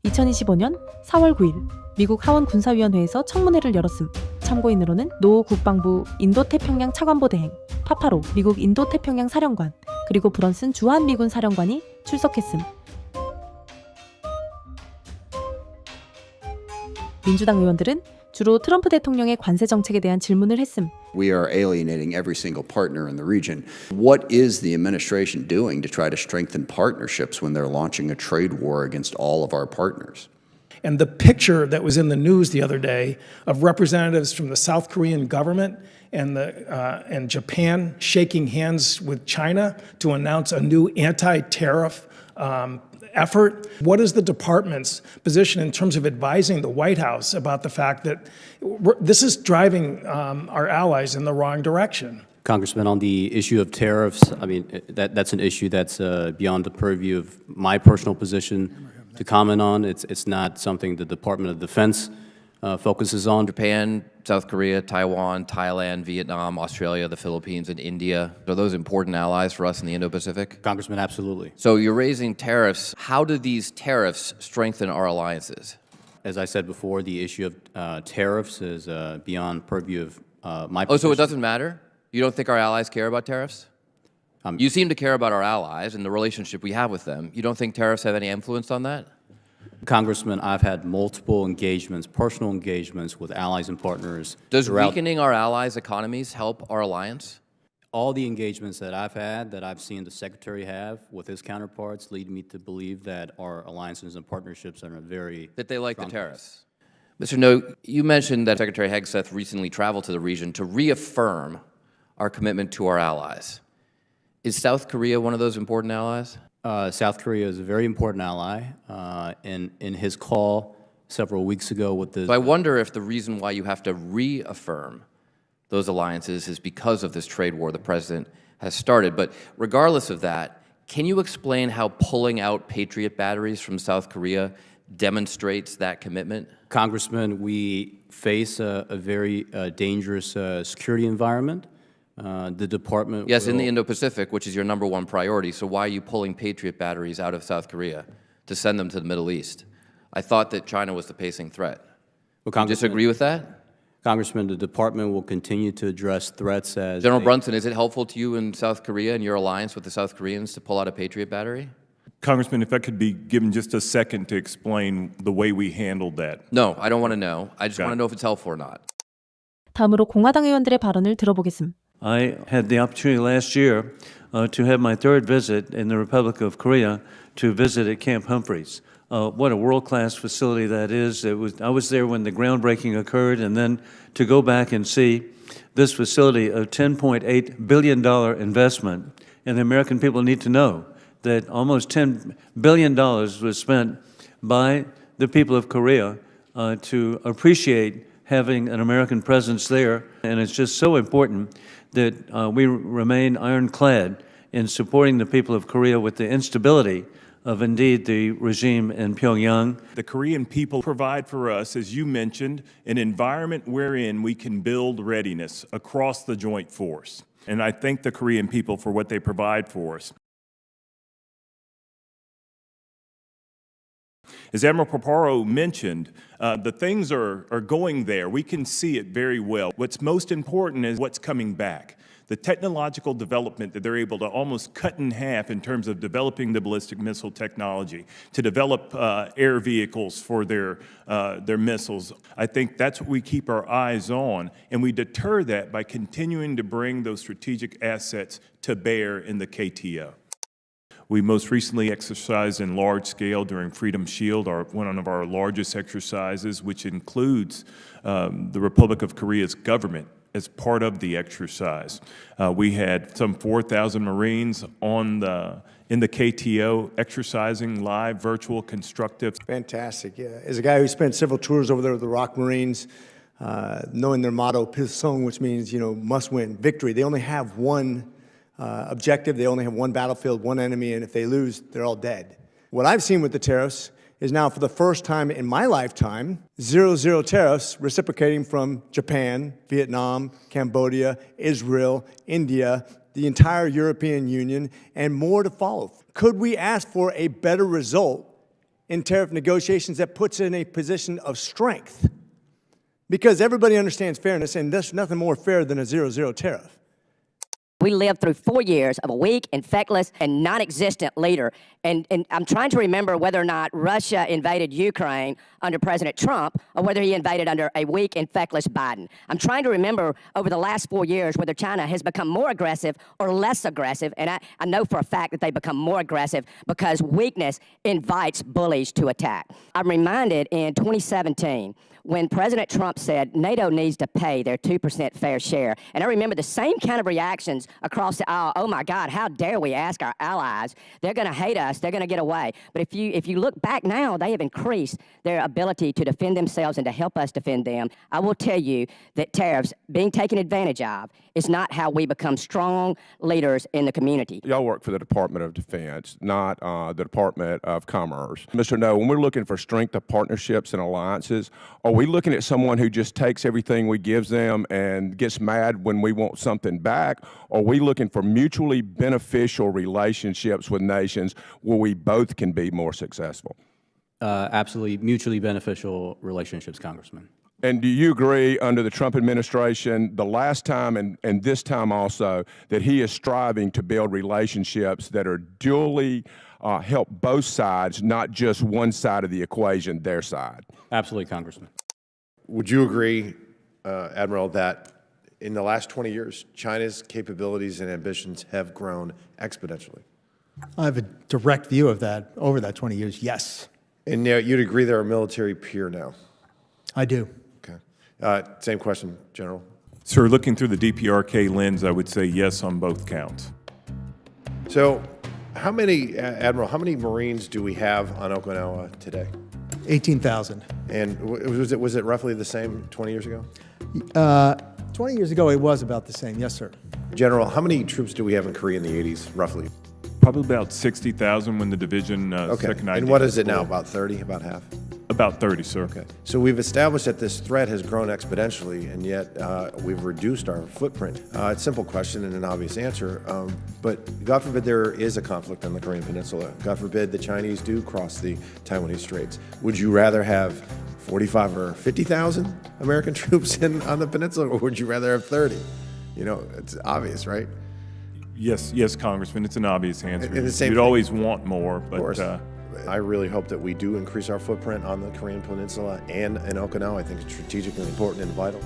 2025년 4월 9일 미국 하원 군사위원회에서 청문회를 열었음. 참고인으로는 노 국방부 인도태평양 차관보 대행, 파파로 미국 인도태평양 사령관, 그리고 브런슨 주한 미군 사령관이 출석했음. 민주당 의원들은 주로 트럼프 대통령의 관세 정책에 대한 질문을 했음. We are alienating every single partner in the region. What is the administration doing to try to strengthen partnerships when they're launching a trade war against all of our partners? And the picture that was in the news the other day of representatives from the South Korean government and Japan shaking hands with China to announce a new anti-tariff effort. What is the department's position in terms of advising the White House about the fact that this is driving our allies in the wrong direction? Congressman, on the issue of tariffs, I mean, that's an issue that's beyond the purview of my personal position to comment on. It's not something the Department of Defense focuses on. Japan, South Korea, Taiwan, Thailand, Vietnam, Australia, the Philippines, and India. Are those important allies for us in the Indo-Pacific? Congressman, absolutely. So you're raising tariffs. How do these tariffs strengthen our alliances? As I said before, the issue of tariffs is beyond purview of my Oh, position. so it doesn't matter? You don't think our allies care about tariffs? You seem to care about our allies and the relationship we have with them. You don't think tariffs have any influence on that? Congressman, I've had multiple engagements, personal engagements with allies and partners. Does throughout weakening our allies' economies help our alliance? all the engagements that I've had, that I've seen the Secretary have with his counterparts, lead me to believe that our alliances and partnerships are in a very That they like the strong tariffs. Mr. No, you mentioned that Secretary Hegseth recently traveled to the region to reaffirm our commitment to our allies. Is South Korea one of those important allies? South Korea is a very important ally. In his call several weeks ago with the... So I wonder if the reason why you have to reaffirm those alliances is because of this trade war the president has started. But regardless of that, can you explain how pulling out Patriot batteries from South Korea demonstrates that commitment? Congressman, we face a very dangerous security environment. The department Yes, in will- the Indo-Pacific, which is your #1 priority. So why are you pulling Patriot batteries out of South Korea to send them to the Middle East? I thought that China was the pacing threat. Well, Do you disagree with that? Congressman, the department will continue to address threats as General they- Brunson, is it helpful to you in South Korea and your alliance with the South Koreans to pull out a Patriot battery? Congressman, if I could be given just a second to explain the way we handled that. No, I don't want to know. I just Got want to it. know if it's helpful or not. 다음으로 공화당 의원들의 발언을 들어보겠습니다. I had the opportunity last year to have my third visit in the Republic of Korea to visit at Camp Humphreys. What a world-class facility that is. I was there when the groundbreaking occurred, and then to go back and see this facility of $10.8 billion investment, and the American people need to know that almost $10 billion was spent by the people of Korea to appreciate having an American presence there, and it's just so important that we remain ironclad in supporting the people of Korea with the instability of indeed the regime in Pyongyang. The Korean people provide for us, as you mentioned, an environment wherein we can build readiness across the joint force. And I thank the Korean people for what they provide for us. As Admiral Paparo mentioned, the things are going there. We can see it very well. What's most important is what's coming back. The technological development that they're able to almost cut in half in terms of developing the ballistic missile technology, to develop air vehicles for their missiles. I think that's what we keep our eyes on, and we deter that by continuing to bring those strategic assets to bear in the KTO. We most recently exercised in large scale during Freedom Shield, one of our largest exercises, which includes the Republic of Korea's government as part of the exercise. We had some 4,000 Marines in the KTO exercising live, virtual, constructive. Fantastic, yeah. As a guy who spent several tours over there with the Rock Marines, knowing their motto, Pilsung, which means, must win, victory. They only have one objective, they only have one battlefield, one enemy, and if they lose, they're all dead. What I've seen with the tariffs is now, for the first time in my lifetime, 0 tariffs reciprocating from Japan, Vietnam, Cambodia, Israel, India, the entire European Union, and more to follow. Could we ask for a better result in tariff negotiations that puts it in a position of strength. Because everybody understands fairness, and there's nothing more fair than a 0-0 tariff. We lived through 4 years of a weak, infectless, and non-existent leader. And I'm trying to remember whether or not Russia invaded Ukraine under President Trump or whether he invaded under a weak, infectless Biden. I'm trying to remember over the last 4 years whether China has become more aggressive or less aggressive. And I know for a fact that they've become more aggressive because weakness invites bullies to attack. I'm reminded in 2017 when President Trump said NATO needs to pay their 2% fair share. And I remember the same kind of reactions across the aisle. Oh my God, how dare we ask our allies? They're going to hate us. They're going to get away. But if you look back now, they have increased their ability to defend themselves and to help us defend them. I will tell you that tariffs being taken advantage of is not how we become strong leaders in the community. Y'all work for the Department of Defense, not the Department of Commerce. Mr. No, when we're looking for strength of partnerships and alliances, are we looking at someone who just takes everything we give them and gets mad when we want something back? Or are we looking for mutually beneficial relationships with nations where we both can be more successful? Absolutely mutually beneficial relationships, Congressman. And do you agree under the Trump administration, the last time and this time also, that he is striving to build relationships that are duly help both sides, not just one side of the equation, their side? Absolutely, Congressman. Would you agree, Admiral, that in the last 20 years, China's capabilities and ambitions have grown exponentially? I have a direct view of that over that 20 years, yes. And you'd agree they're a military peer now? I do. Okay. Same question, General. Sir, looking through the DPRK lens, I would say yes on both counts. So how many, Admiral, how many Marines do we have on Okinawa today? 18,000. And was it roughly the same 20 years ago? 20 years ago, it was about the same, yes, sir. General, how many troops do we have in Korea in the 80s, roughly? Probably about 60,000 when the division Okay. second And ID what was is it now, formed. about 30, about half? About 30, sir. Okay. So we've established that this threat has grown exponentially, and yet we've reduced our footprint. It's a simple question and an obvious answer, but God forbid there is a conflict on the Korean Peninsula. God forbid the Chinese do cross the Taiwanese Straits. Would you rather have 45 or 50,000 American troops on the peninsula, or would you rather have 30? You know, it's obvious, right? Yes, Congressman, it's an obvious answer. And the same You'd thing- always want more, Of course. but I really hope that we do increase our footprint on the Korean Peninsula and in Okinawa. I think it's strategically important and vital.